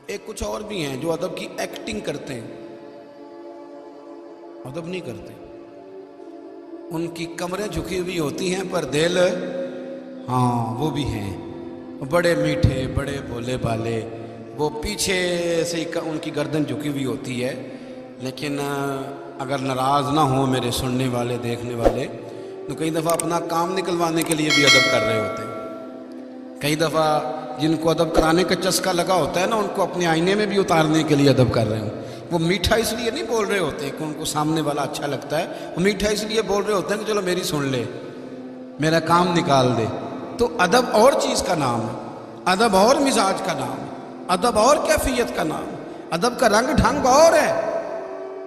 ایک کچھ اور بھی ہیں جو ادب کی ایکٹنگ کرتے ہیں، ادب نہیں کرتے، ان کی کمریں جھکی ہوئی ہوتی ہیں پر دل ہاں وہ بھی ہیں، بڑے میٹھے بڑے بھولے بھالے، وہ پیچھے سے ان کی گردن جھکی ہوئی ہوتی ہے، لیکن اگر ناراض نہ ہوں میرے سننے والے دیکھنے والے تو کئی دفعہ اپنا کام نکلوانے کے لیے بھی ادب کر رہے ہوتے ہیں۔ کئی دفعہ جن کو ادب کرانے کا چسکا لگا ہوتا ہے نا، ان کو اپنے آئینے میں بھی اتارنے کے لیے ادب کر رہے ہوں۔ وہ میٹھا اس لیے نہیں بول رہے ہوتے کہ ان کو سامنے والا اچھا لگتا ہے، وہ میٹھا اس لیے بول رہے ہوتے ہیں کہ چلو میری سن لے، میرا کام نکال دے۔ تو ادب اور چیز کا نام ہے، ادب اور مزاج کا نام ہے، ادب اور کیفیت کا نام ہے، ادب کا رنگ ڈھنگ اور ہے۔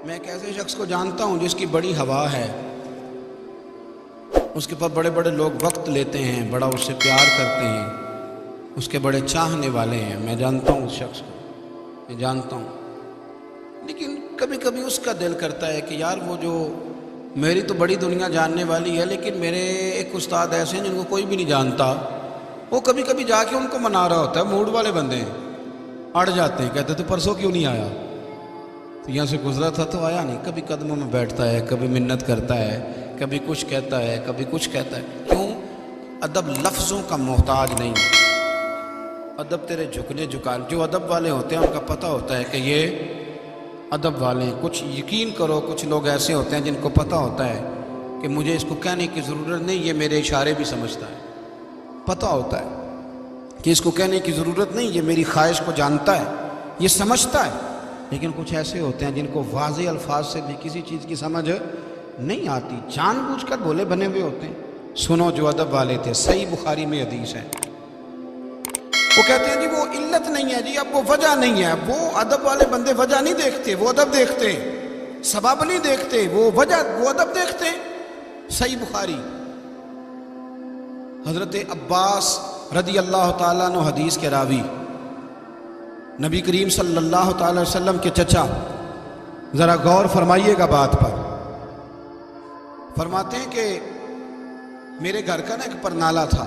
میں ایک ایسے شخص کو جانتا ہوں جس کی بڑی ہوا ہے، اس کے پاس بڑے بڑے لوگ وقت لیتے ہیں، بڑا اس سے پیار کرتے ہیں، اس کے بڑے چاہنے والے ہیں، میں جانتا ہوں اس شخص کو، میں جانتا ہوں۔ لیکن کبھی کبھی اس کا دل کرتا ہے کہ یار وہ جو میری تو بڑی دنیا جاننے والی ہے، لیکن میرے ایک استاد ایسے ہیں جن کو کوئی بھی نہیں جانتا، وہ کبھی کبھی جا کے ان کو منا رہا ہوتا ہے، موڈ والے بندے ہیں، اڑ جاتے ہیں، کہتے تو پرسوں کیوں نہیں آیا، تو یہاں سے گزرا تھا تو آیا نہیں۔ کبھی قدموں میں بیٹھتا ہے، کبھی منت کرتا ہے، کبھی کچھ کہتا ہے، کبھی کچھ کہتا ہے۔ کیوں؟ ادب لفظوں کا محتاج نہیں، ادب تیرے جھکنے جھکان، جو ادب والے ہوتے ہیں ان کا پتہ ہوتا ہے کہ یہ ادب والے ہیں۔ کچھ یقین کرو، کچھ لوگ ایسے ہوتے ہیں جن کو پتہ ہوتا ہے کہ مجھے اس کو کہنے کی ضرورت نہیں، یہ میرے اشارے بھی سمجھتا ہے، پتہ ہوتا ہے کہ اس کو کہنے کی ضرورت نہیں، یہ میری خواہش کو جانتا ہے، یہ سمجھتا ہے۔ لیکن کچھ ایسے ہوتے ہیں جن کو واضح الفاظ سے بھی کسی چیز کی سمجھ نہیں آتی، جان بوجھ کر بولے بنے ہوئے ہوتے ہیں۔ سنو جو ادب والے تھے، صحیح بخاری میں حدیث ہے، وہ کہتے ہیں جی وہ علت نہیں ہے جی، اب وہ وجہ نہیں ہے، وہ ادب والے بندے وجہ نہیں دیکھتے، وہ ادب دیکھتے، سبب نہیں دیکھتے، وہ وجہ، وہ ادب دیکھتے۔ صحیح بخاری، حضرت عباس رضی اللہ تعالیٰ عنہ حدیث کے راوی، نبی کریم صلی اللہ تعالی وسلم کے چچا، ذرا غور فرمائیے گا بات پر۔ فرماتے ہیں کہ میرے گھر کا نا ایک پرنالہ تھا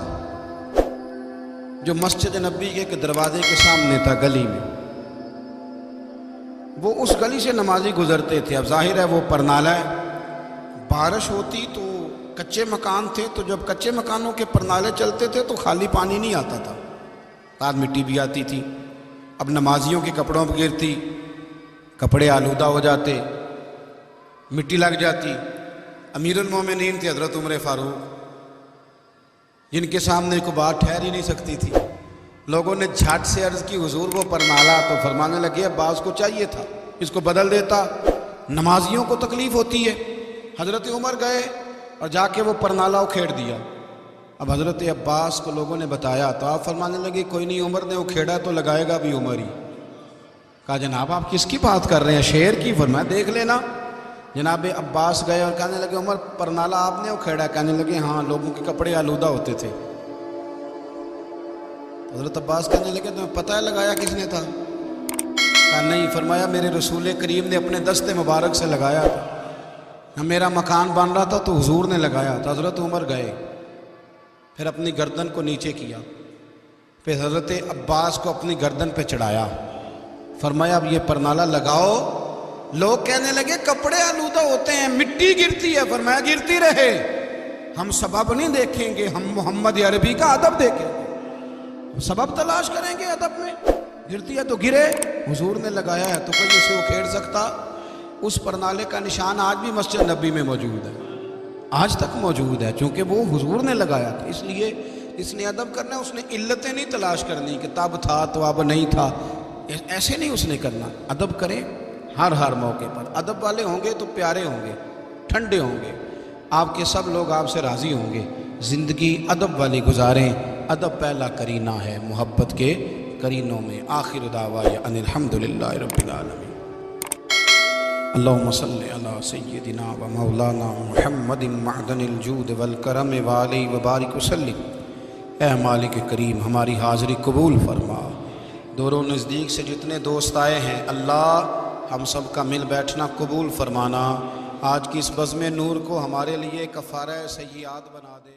جو مسجد نبی کے ایک دروازے کے سامنے تھا، گلی میں، وہ اس گلی سے نمازی گزرتے تھے۔ اب ظاہر ہے وہ پرنالہ ہے، بارش ہوتی تو کچے مکان تھے، تو جب کچے مکانوں کے پرنالے چلتے تھے تو خالی پانی نہیں آتا تھا، ساتھ مٹی بھی آتی تھی۔ اب نمازیوں کے کپڑوں پہ گرتی، کپڑے آلودہ ہو جاتے، مٹی لگ جاتی۔ امیر المومنین تھے حضرت عمر فاروق، جن کے سامنے کو بات ٹھہر ہی نہیں سکتی تھی۔ لوگوں نے جھٹ سے عرض کی حضور وہ پرنالہ، تو فرمانے لگے عباس کو چاہیے تھا اس کو بدل دیتا، نمازیوں کو تکلیف ہوتی ہے۔ حضرت عمر گئے اور جا کے وہ پرنالہ اکھیڑ دیا۔ اب حضرت عباس کو لوگوں نے بتایا تو آپ فرمانے لگے کوئی نہیں، عمر نے اکھیڑا تو لگائے گا بھی عمر ہی۔ کہا جناب آپ کس کی بات کر رہے ہیں، شعر کی؟ فرمایا دیکھ لینا۔ جناب عباس گئے اور کہنے لگے عمر پرنالہ آپ نے اکھیڑا؟ کہنے لگے ہاں، لوگوں کے کپڑے آلودہ ہوتے تھے۔ حضرت عباس کہنے لگے تمہیں پتہ ہے لگایا کس نے تھا؟ کہا نہیں۔ فرمایا میرے رسول کریم نے اپنے دست مبارک سے لگایا تھا، میرا مکان بن رہا تھا تو حضور نے لگایا تھا۔ حضرت عمر گئے، پھر اپنی گردن کو نیچے کیا، پھر حضرت عباس کو اپنی گردن پہ چڑھایا، فرمایا اب یہ پرنالہ لگاؤ۔ لوگ کہنے لگے کپڑے آلودہ ہوتے ہیں، مٹی گرتی ہے۔ فرمایا گرتی رہے، ہم سبب نہیں دیکھیں گے، ہم محمد عربی کا ادب دیکھیں گے، سبب تلاش کریں گے ادب میں۔ گرتی ہے تو گرے، حضور نے لگایا ہے تو کوئی اسے اکھیڑ سکتا؟ اس پرنالے کا نشان آج بھی مسجد نبی میں موجود ہے، آج تک موجود ہے، چونکہ وہ حضور نے لگایا تھا۔ اس لیے اس نے ادب کرنا، اس نے علتیں نہیں تلاش کرنی کہ تب تھا تو اب نہیں تھا، ایسے نہیں اس نے کرنا۔ ادب کریں ہر موقع پر، ادب والے ہوں گے تو پیارے ہوں گے، ٹھنڈے ہوں گے، آپ کے سب لوگ آپ سے راضی ہوں گے۔ زندگی ادب والی گزاریں، ادب پہلا کرینہ ہے محبت کے کرینوں میں۔ آخر دعوانا ان الحمدللہ رب العالمین۔ اللہم صلی علی سیدنا و مولانا محمد معدن الجود والکرم وعلیہ وبارک وسلم۔ اے مالک کریم ہماری حاضری قبول فرما، دور و نزدیک سے جتنے دوست آئے ہیں اللہ ہم سب کا مل بیٹھنا قبول فرمانا۔ آج کی اس بزم نور کو ہمارے لیے کفارہ سیئات بنا دے۔